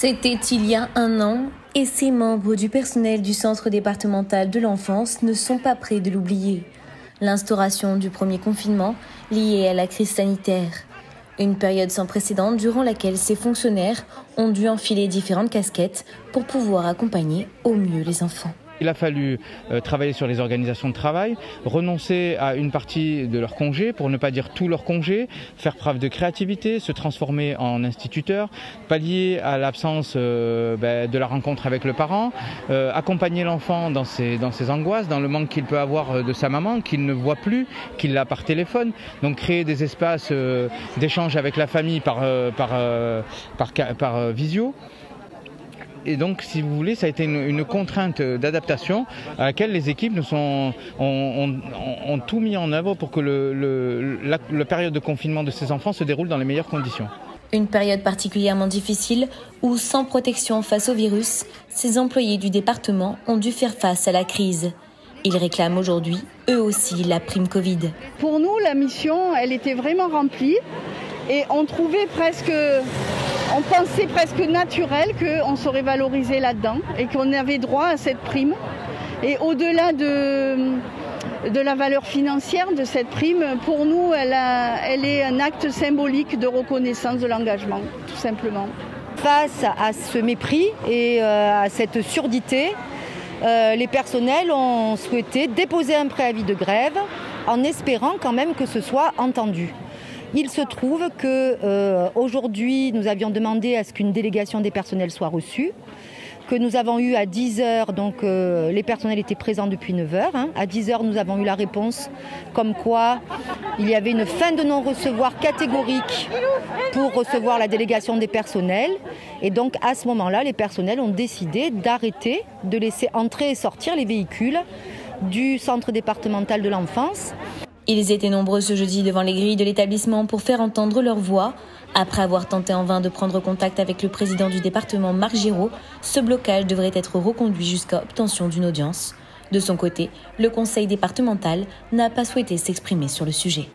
C'était il y a un an et ces membres du personnel du Centre départemental de l'enfance ne sont pas près de l'oublier. L'instauration du premier confinement lié à la crise sanitaire. Une période sans précédent durant laquelle ces fonctionnaires ont dû enfiler différentes casquettes pour pouvoir accompagner au mieux les enfants. Il a fallu travailler sur les organisations de travail, renoncer à une partie de leurs congés, pour ne pas dire tous leurs congés, faire preuve de créativité, se transformer en instituteur, pallier à l'absence de la rencontre avec le parent, accompagner l'enfant dans ses angoisses, dans le manque qu'il peut avoir de sa maman, qu'il ne voit plus, qu'il l'a par téléphone. Donc créer des espaces d'échange avec la famille par visio. Et donc, si vous voulez, ça a été une contrainte d'adaptation à laquelle les équipes ont tout mis en œuvre pour que la période de confinement de ces enfants se déroule dans les meilleures conditions. Une période particulièrement difficile où, sans protection face au virus, ces employés du département ont dû faire face à la crise. Ils réclament aujourd'hui, eux aussi, la prime Covid. Pour nous, la mission, elle était vraiment remplie et on pensait presque naturel qu'on serait valorisé là-dedans et qu'on avait droit à cette prime. Et au-delà de la valeur financière de cette prime, pour nous, elle est un acte symbolique de reconnaissance de l'engagement, tout simplement. Face à ce mépris et à cette surdité, les personnels ont souhaité déposer un préavis de grève en espérant quand même que ce soit entendu. Il se trouve qu'aujourd'hui, nous avions demandé à ce qu'une délégation des personnels soit reçue, que nous avons eu à 10h, donc les personnels étaient présents depuis 9h. À 10h, nous avons eu la réponse comme quoi il y avait une fin de non-recevoir catégorique pour recevoir la délégation des personnels. Et donc à ce moment-là, les personnels ont décidé d'arrêter de laisser entrer et sortir les véhicules du centre départemental de l'enfance. Ils étaient nombreux ce jeudi devant les grilles de l'établissement pour faire entendre leur voix. Après avoir tenté en vain de prendre contact avec le président du département, Marc Giraud, ce blocage devrait être reconduit jusqu'à obtention d'une audience. De son côté, le conseil départemental n'a pas souhaité s'exprimer sur le sujet.